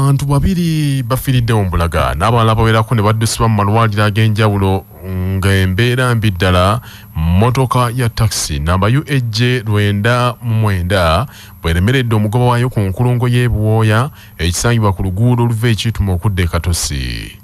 Abantu babiri bafiriddewo mu Bulaga n'abalala bawerako ne baddusibwa mu malwaliro ag'enjawulo ng'embeera mbi ddala. Motoka ya taxi namba UAJ 9 bweremeredde omugoba waayo ku nkulungo y'ebuwooya ekisangibwa ku luguudo oluva ekiyituma okudda e Katosi.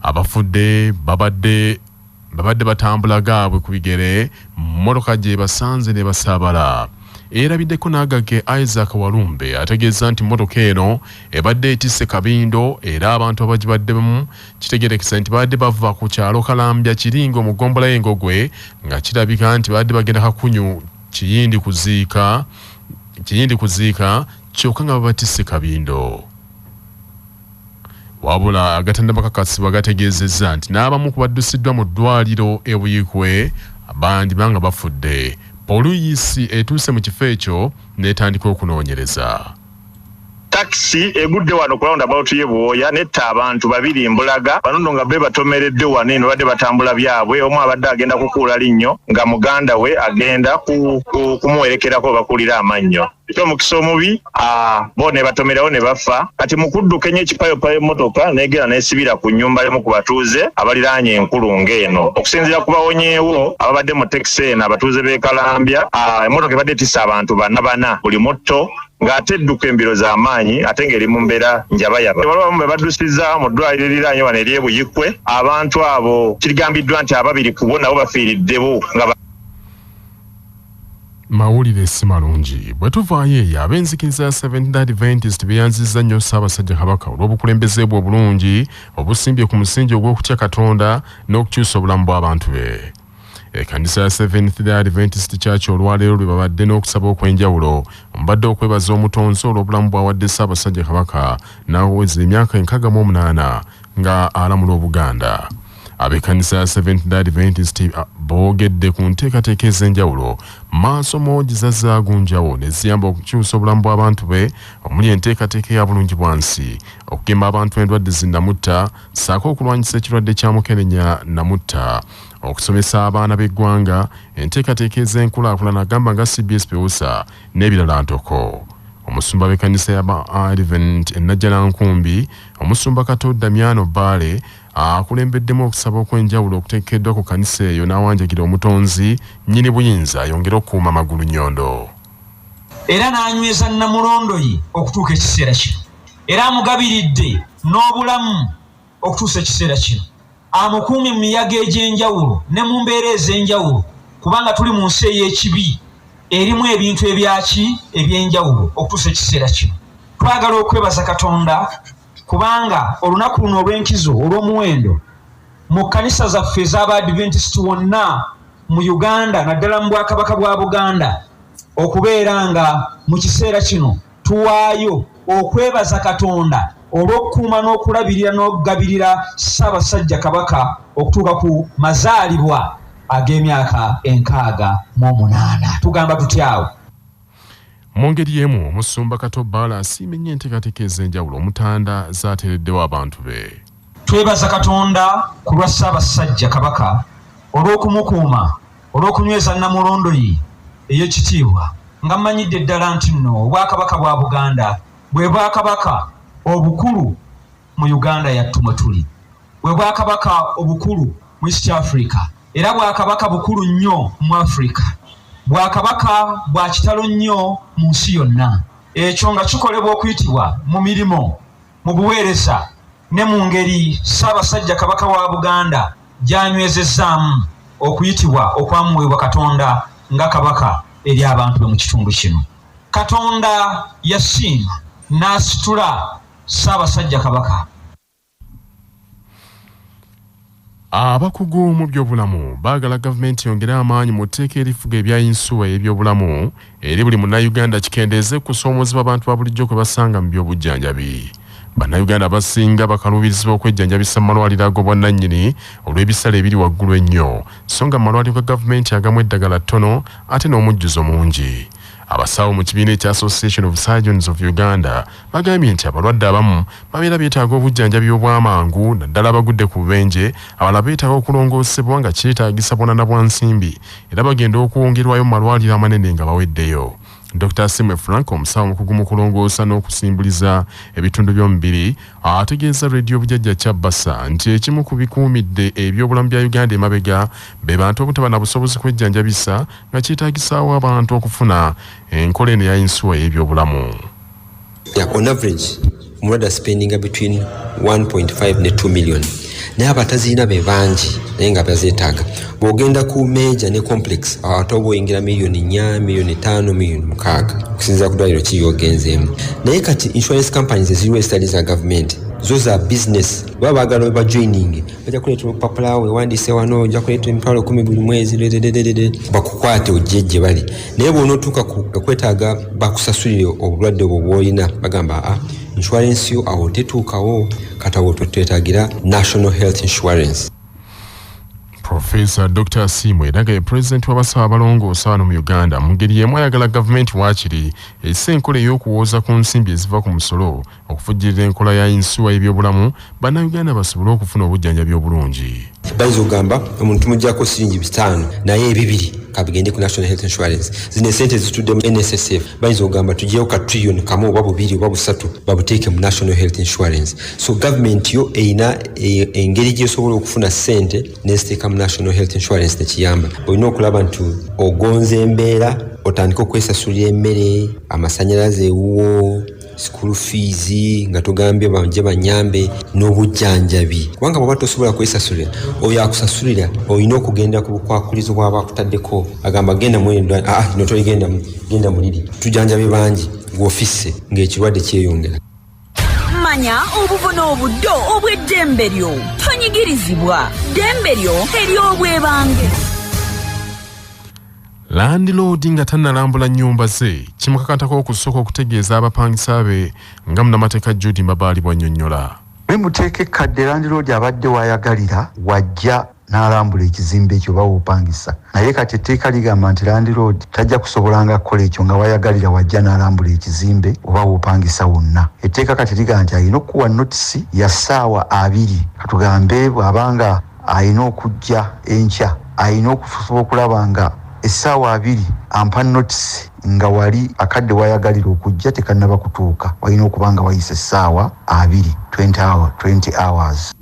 Abafudde babadde batambula gaabwe ku bigere, motoka gye basanze ne basaabala. Erabiddeko n'agage Isaac Walumbe ategeeza nti motoka eno ebadde etisse kabindo era abantu abagibaddemu kitegerekesa nti badde bava ku kyalo Kalambya Kiringo mu gombola y'Engogwe nga kirabika nti badde bagenda Kakunyu kiyindi kuziika kyokka nga babatisse kabindo. Wabula agatanda bakakasibwa gategeezezza nti n'abamu ku baddusiddwa mu ddwaliro e Buyikwe abandi banga bafudde. Poliisi etuuse mu kifo ekyo n'etandika okunoonyereza. Taxi egudde wano ku roundabout y'ebuwooya netta abantu babiri Mbulaga banono nga be batomeredde wano eno badde batambula byabwe. Omu abadde agenda kukuula linnyo nga muganda we agenda kumuwerekerako bakulira amannyo. Ekyo mukisa omubi bo ne batomerawo ne bafa. Kati mu kuddukanya ekipayopayo emmotoka n'egera n'esibira ku nnyumba y'omu ku batuuze abaliraanye enkulungo eno. Okusinziira ku bawonyeewo ababadde mu taxi eno abatuuze b'e Kalambya, emmotoka ebadde etisse abantu bana buli mutto ng'ate edduka embiro z'amaanyi ate ng'eri mu mbeera njabayaba. Abamu be baddusizza mu ddwaliro eriraanye wano ery'e Buyikwe. Abantu abo kigambiddwa nti ababiri ku bo nabo bafiiriddewo nga mawulire si malungi. Bwe tuvaayo eyo ab'enzikiriza ya Seventh Day Adventist beeyanzizza nnyo Ssaabasajja Kabaka olw'obukulembeze bwe obulungi obusimbye ku musingi ogw'okutya Katonda n'okukyusa obulamu bw'abantu be. Ekkanisa ya Seventh Day Adventist Church olwaleero lwe babadde n'okusaba okw'enjawulo mbadde okwebaza omutonzi olw'obulamu bw'awadde Ssaabasajja Kabaka n'aweza emyaka 68 nga alamula Obuganda. Ab'ekkanisa ya Seventh Day Adventist boogedde ku nteekateeka ez'enjawulo maaso moogiza zaagunjawo ne ziyamba okukyusa obulamu bw'abantu be omuli enteekateeka ya bulungi bwansi, okugema abantu endwadde zinnamutta ssaako okulwanyisa ekirwadde kya mukenenya namutta, okusomesa abaana b'eggwanga, enteekateeka ez'enkulaakulana agamba nga CBS Pewusa n'ebirala ntoko. Omusumba w'ekkanisa ya Advent Ennajjalankumbi, omusumba Kato Damiano Bale akulembeddemu okusaba okw'enjawulo okuteekeddwa ku kkanisa eyo n'awanjagira omutonzi nnyini buyinza ayongere okukuuma amagulu nnyondo. Era n'anyweza Namulondo ye okutuuka ekiseera kino. Era amugabiridde n'obulamu okutuusa ekiseera kino. Amukuumye mu miyaga egy'enjawulo ne mu mbeera ez'enjawulo kubanga tuli mu nsi ey'ekibi erimu ebintu eby'enjawulo okutuusa ekiseera kino. Twagala okwebaza Katonda kubanga olunaku luno olw'enkizo olw'omuwendo mu kkanisa zaffe ez'Abadventist wonna mu Uganda naddala mu Bwakabaka bwa Buganda okubeera nga mu kiseera kino tuwaayo okwebaza Katonda olw'okukuuma n'okulabirira n'okugabirira Ssaabasajja Kabaka okutuuka ku mazaalibwa ag'emyaka 68. Tugamba tutyawo. Mu ngeri y'emu omusumba Kato Bala asiimye nnyo enteekateeka ez'enjawulo omutanda zaateereddewo abantu be. Twebaza Katonda ku lwa Ssaabasajja Kabaka olw'okumukuuma, olw'okunyweza Namulondo ye ey'ekitiibwa nga mmanyidde ddala nti nno Obwakabaka bwa Buganda bwe Bwakabaka obukulu mu Uganda yattu mwe tuli, bwe Bwakabaka obukulu mu East Africa, era Bwakabaka bukulu nnyo mu Africa, Bwakabaka bwa kitalo nnyo mu nsi yonna. Ekyo nga kikolebwa okuyitibwa mu mirimo, mu buweereza ne mu ngeri Ssaabasajja Kabaka wa Buganda gy'anywezezaamu okuyitibwa okwamuweebwa Katonda nga Kabaka eri abantu be mu kitundu kino. Katonda yasiima n'asitula Ssaabasajja Kabaka. Abakugu mu by'obulamu baagala gavumenti yongere amaanyi mu tteeka erifuga ebyayinsuwa eby'obulamu eri buli munnayuganda kikendeeze kusoomooza abantu ba bulijjo kwe basanga mu by'obujjanjabi. Bannayuganda abasinga bakaluubirizibwa okwejjanjabisa mu malwaliro ag'obwannannyini olw'ebisale ebiri waggulu ennyo, so nga mu malwaliro ga gavumenti agamu eddagala ttono ate n'omujjuzo mungi. Abasawo mu kibiina ekya Association of Surgeons of Uganda bagambye nti abalwadde abamu babeera beetaaga obujjanjabi obw'amangu naddala abagudde ku bubenje, abalala beetaaga okulongoosebwa nga kyetaagisa bwanana bwa nsimbi, era bagenda okwongerwayo mu malwaliro amanene nga baweddeyo. Dr. Simwe Frank omusawo mukugu mu kulongoosa n'okusimbuliza ebitundu by'omubiri ategeeza Radio Bujajja Kyabasa nti ekimu ku bikuumidde ebyobulamu bya Uganda emabega be bantu obutaba na busobozi kwejjanjabisa nga kyetaagisaawo abantu okufuna enkola eno ya insuwa y'ebyobulamu. On average, mulwadde spending between 1.5 ne 2 million. Naye abatazirina be bangi naye nga bazeetaaga. Bw'ogenda ku major ne complex abantu oboyingira miliyoni 4, miliyoni 5, miliyoni 6 okusinziira ku ddwaliro ki y'ogenzeemu. Naye kati insurance companies eziriwo ezitali za gavumenti zo za business baba baagala ba joining bajja kuleeta olupapula weewandiise wano ojja kuleeta emitwalo 10 buli mwezi bakukwate ojjejje bali. Naye bw'onootuuka kwetaaga bakusasulire obulwadde obwo bw'olina bagamba insurance yo awo tetuukawo kati awo twetaagira National Health Insurance. Professor Dr. Simwe eraga ye President w'abasawo abalongoosa wano mu Uganda mu ngeri y'emu ayagala gavumenti waakiri esse enkola ey'okuwooza ku nsimbi eziva ku musolo okufujjirira enkola ya insuwa y'ebyobulamu bannayuganda basobole okufuna obujjanjabi obulungi. Bayinza okugamba omuntu tumuggyako siringi 5 naye 2 kabigende ku National Health Insurance zino esente zitudde mu NSSF bayinza okugamba tuggyewo ka trillion kamu oba 2 oba 3 babuteeke mu National Health Insurance. So government yo eyina engeri gy'esobola okufuna sente n'eziteeka mu National Health Insurance nekiyamba. Olina okulaba nti ogonza embeera otandika okwesasulira emmere amasannyalaze ewuwo school fees nga tugambye banje banyambe n'obujjanjabi kubanga bw'oba tosobola kwesasulira oyo akusasulira olina okugenda ku bukwakulizo bw'aba akutaddeko agamba genda mwendo ino toligenda genda muliri tujjanjabe bangi gw'ofisse ng'ekirwadde kyeyongera. Manya obuvuna obuddo obw'eddembe lyo tonyigirizibwa ddembe lyo ery'obwebange. Landlord nga tannalambula nnyumba ze kimukakatako okusooka okutegeeza abapangisa be nga munnamateeka Judy Mabaali bw'annyonnyola. Bwe muteeka ekkadde landlord abadde wayagalira wajja n'alambula ekizimbe ekyo bawopangisa. Naye kati etteeka ligamba nti landlord tajja kusobolanga kukola ekyo nga wayagalira wajja n'alambula ekizimbe oba wopangisa wonna. Etteeka kati ligamba nti alina okuwa notisi ya ssaawa 2 katugambe bw'abanga alina okujja enkya alina okusobola okulaba nga essaawa 2 ampa notisi nga wali akadde wayagalira okujja tekannaba kutuuka walina okuba nga wayise essaawa 2 20 hours.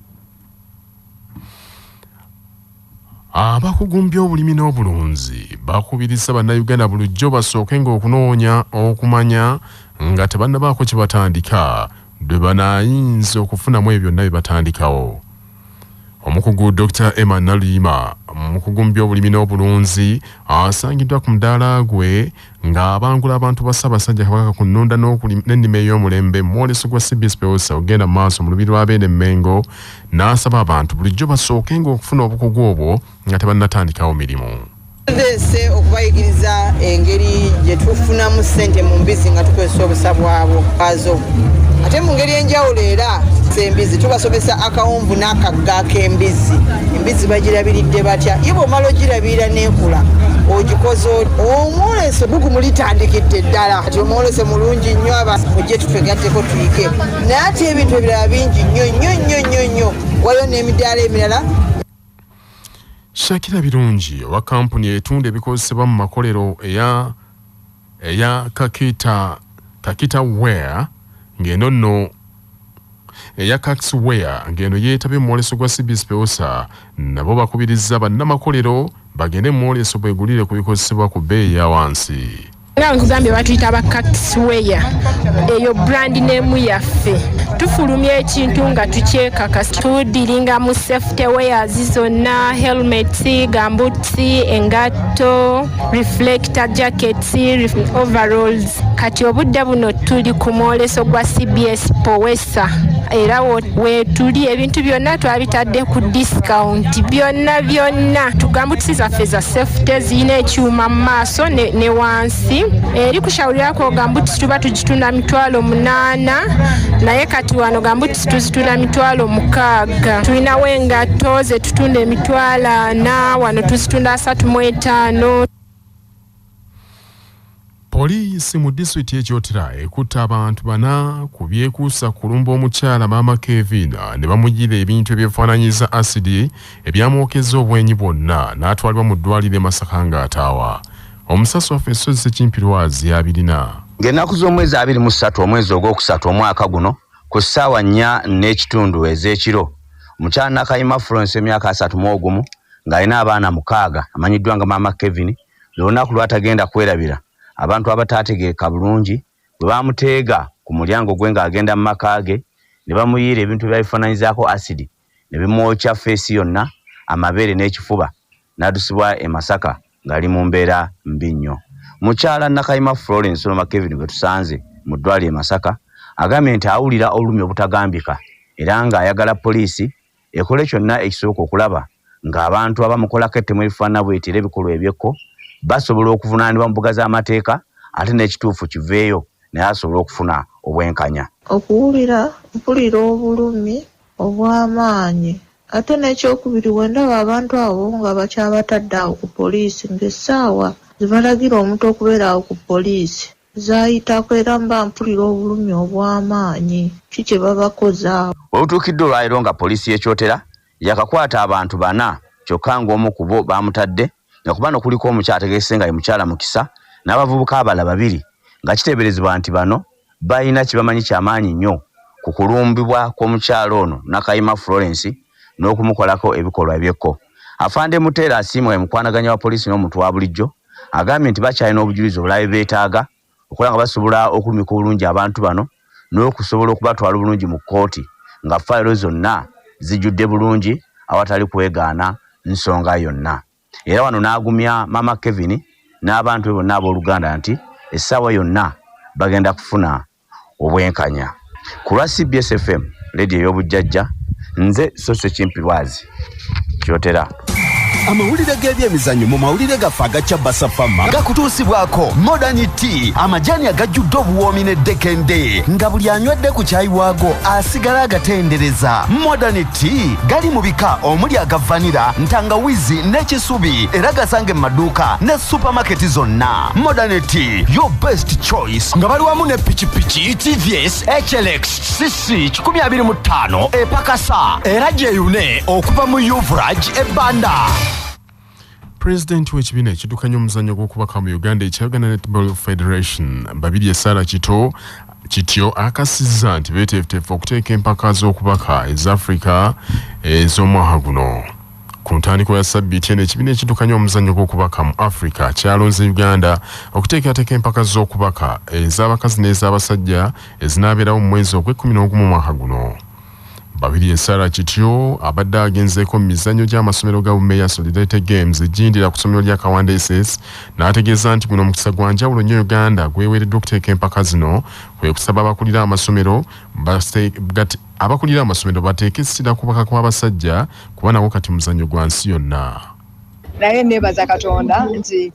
Abakugu mu by'obulimi n'obulunzi bakubiriza bannayuganda bulijjo basookenga okunoonya okumanya nga tebannabaako kye batandika bwe banaayinza okufunamu ebyo byonna bye batandikawo. Omukugu Dr. Emma Nalima mukugu mu by'obulimi n'obulunzi asangiddwa ku mudaala gwe ng'abangula abantu ba Ssaabasajja Kabaka ku nnunda n'ennima ey'omulembe mu mwoleso gwa CBS Peosa ogenda mu maaso mu lubiri lwa Beene Mmengo n'asaba abantu bulijjo basookenga okufuna obukugu obwo nga tebannatandikawo mirimu. Ndese okubayigiriza engeri gye tufunamu ssente mu mbizzi nga tukozesa obusa bwabo azo. Ate mu ngeri enjawulo era embizi tubasomesa akawunvu n'akagga k'embizzi. Embizzi bagirabiridde batya ibo omala ogirabirira n'ekula ogikoze omwoleso gugumulitandikidde ddala ati omwoleso mulungi nnyo aba mujje tutwegatteko tuyige naye ate ebintu ebirala bingi nnyo waliyo n'emidaala emirala. Shakira Birungi owa kampuni etunda ebikozesebwa mu makolero eya Kakita Wear ng'eno nno eya Cax Wear ng'eno yeetabye mu mwoleso gwa CBS Peosa nabo bakubiriza bannamakolero bagende mu mwoleso bwegulire ku bikozesebwa ku bbeeyi ya wansi. Nga nkugambye batuyita bakakisweya eyo brand name yaffe tufulumya ekintu nga tukyekakasa tudiringa mu safety wears zonna helmets gumboots engatto reflector jackets overalls kati obudde buno tuli ku mwoleso gwa CBS Peosa era we tuli ebintu byonna twabitadde ku discount byonna tugambuti zaffe za safety zina ekyuma mu maaso ne wansi eri kushawulirako gambuti tuba tugitunda $8 naye kati wano gambuti tuzitunda $6 tulinawo engatto ze tutunda $4 wano tuzitunda $35. Poliisi mu disitulikiti y'Ekyotera ekutte abantu 4 ku byekuusa kulumba omukyala Maama Kevin ne bamugira ebintu ebyefaananyiza asidi ebyamwokeza obwenyi bwonna n'atwalibwa mu ddwaliro e Masaka ng'ataawa. Omusasi waffe Sozi Ssekimpirwazi abirina. Ng'ennaku z'omwezi 23 omwezi ogwokusatu omwaka guno ku ssaawa 4:30 ez'ekiro mukyala Nakayima Florence emyaka 31 ng'alina abaana 6 amanyiddwa nga Maama Kevin lunaku lwatagenda kwerabira abantu abataategeeka bulungi bwe baamuteega ku mulyango gwe ng'agenda mu maka ge ne bamuyiira ebintu ebyabifaananyizaako asidi ne bimwokya feesi yonna amabeere n'ekifuba n'addusibwa e Masaka ng'ali mu mbeera mbi nnyo. Mukyala Nakayima Florence Maama Kevin bwe tusanze mu ddwaliro e Masaka agambye nti awulira olulumi obutagambika era ng'ayagala poliisi ekole kyonna ekisooka okulaba ng'abantu abamukolako ettemu erifaanana bw'eti era ebikolwa ebyekko basobola okuvunaanibwa mu mbuga z'amateeka ate n'ekituufu kiveeyo naye asobola okufuna obwenkanya. Okuwulira mpulira obulumi obw'amaanyi ate n'ekyokubiri wendaba abantu abo nga bakyabatadde awo ku poliisi ng'essaawa zibalagira omuntu okubeera awo ku poliisi zaayitako era mba mpulira obulumi obw'amaanyi ki kye babakoze awo. Olutuukidde olwaliro nga poliisi y'ekyotera yakakwata abantu 4 kyokka ng'omu ku bo baamutadde nga ku bano kuliko omukyala ategeese nga ye mukyala Mukisa n'abavubuka abalala 2 nga kiteeberezebwa nti bano balina kibamanyi kyamaanyi nnyo ku kulumbibwa kw'omukyala ono Nakayima Florence n'okumukolako ebikolwa ebyekko. Afande Muteera Asiimwe ye mukwanaganya wa poliisi n'omuntu wa bulijjo agambye nti bakyalina obujulizi obulabe beetaaga okuba nga basobola okulumika obulungi abantu bano n'okusobola okubatwala obulungi mu kkooti nga fayiro zonna zijjudde bulungi awatali kwegaana nsonga yonna. Era wano n'agumya Maama Kevin n'abantu be bonna abooluganda nti essaawa yonna bagenda kufuna obwenkanya. Ku lwa CBS FM leediyo ey'obujjajja nze Sozi Ssekimpirwazi kyotera. Amawulire g'ebyemizannyo mu mawulire gaffe agakya Basafama gakutuusibwako Modern Tea, amajani agajjudde obuwoomi n'eddekende nga buli anywedde ku caayi waago asigala agatendereza. Modern Tea gali mu bika omuli aga vanira, ntangawizi n'ekisubi era gasange mu maduuka ne supamaketi zonna. Modern Tea, your best choice, nga bali wamu ne pikipiki TVS HLX CC 125 epakasa era gyeyune okuva mu Yuvraj ebbanda. President w'ekibiina ekiddukanya omuzannyo gw'okubaka mu Uganda ekya Uganda Netball Federation Babirye Sarah Kityo akasizza nti beeteefuteefu okuteeka empaka z'okubaka eza Africa ez'omwaka guno. Ku ntandikwa ya Ssabbiiti eno ekibiina ekiddukanya omuzannyo gw'okubaka mu Africa kyalonze Uganda okuteekateeka empaka z'okubaka ez'abakazi n'ez'abasajja ezinaabeerawo mu mwezi ogw'e11 mu mwaka guno. Babirye Sarah Kityo abadde agenzeeko mu mizannyo gy'amasomero ga Bumeya Solidarity Games ejjindira ku ssomero lya Kawanda SS n'ategeeza nti guno mukisa gwa njawulo nnyo Uganda gweweereddwa okuteeka empaka zino kwe kusaba abakulira amasomero bateeke essira kubaka kw'abasajja kuba nawo kati muzannyo gwa nsi yonna. Naye neebaza Katonda nti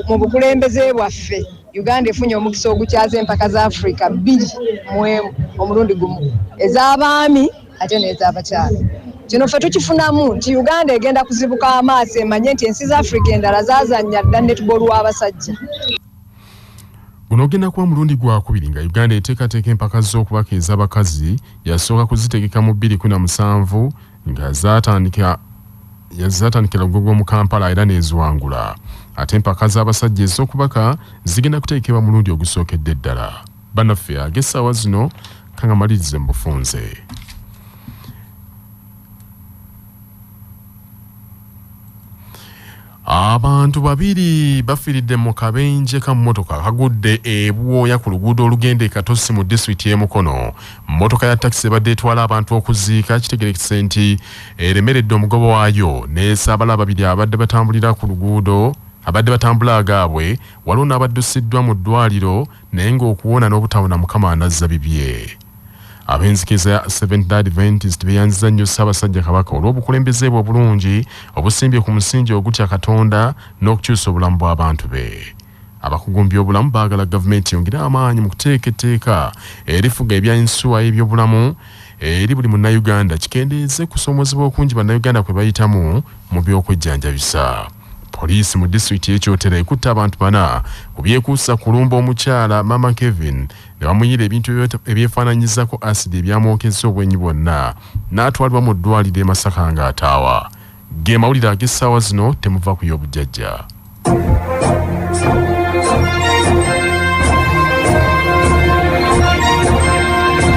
mu bukulembeze bwaffe Uganda efunye omukisa ogukyaza empaka za Africa 2 omulundi gumu ez'abaami ate n'ez'abakyala. Kino ffe tukifunamu nti Uganda egenda kuzibuka amaaso emanye nti ensi za Africa endala zaazannya dda netball w'abasajja. Guno ogenda kuba mulundi gwakubiri nga Uganda eteekateeka empaka z'okubaka ez'abakazi yasooka kuzitegeka mu 2007 nga zaatandikira Ggogo mu Kampala era n'eziwangula. Ate empaka z'abasajja ez'okubaka zigenda kuteekebwa mulundi ogusookedde ddala. Bannaffe ag'essaawa zino kangamalirize mu bufunze. Abantu 2 bafiiridde mu kabenje ka mmotoka kagudde ebwoya ku luguudo olugenda e Katosi mu disitulikiti y'e Mukono. Mmotoka ya takisi ebadde etwala abantu okuziika kitegerekese nti eremeredde omugobo waayo n'esaabala 2 abadde batambulira ku luguudo abadde batambula agaabwe waliwo n'abaddusiddwa mu ddwaliro naye ng'okuwona n'obutawona Mukama anazza bibye. Ab'enzikiriza ya Seventh-day Adventist beeyanziza nnyo Ssaabasajja Kabaka olw'obukulembeze bwe obulungi obusimbye ku musingi ogutya Katonda n'okukyusa obulamu bw'abantu be. Abakugu mu by'obulamu baagala gavumenti yongere amaanyi mu kuteeka etteeka erifuga ebyansuwa eby'obulamu eri buli munnayuganda kikendeeze kusoomozebwa okungi bannayuganda kwe bayitamu mu by'okwejjanjabisa. Poliisi mu disitulikiti y'Ekyotera ekutte abantu 4 ku byekuusa kulumba omukyala Maama Kevin ne bamuyiira ebintu ebyefaananyizako asidi ebyamwokeza obwenyi bwonna n'atwalibwa mu ddwaliro e Masaka ng'ataawa. Ge mawulire ag'essaawa zino temuva ku y'obujjajja.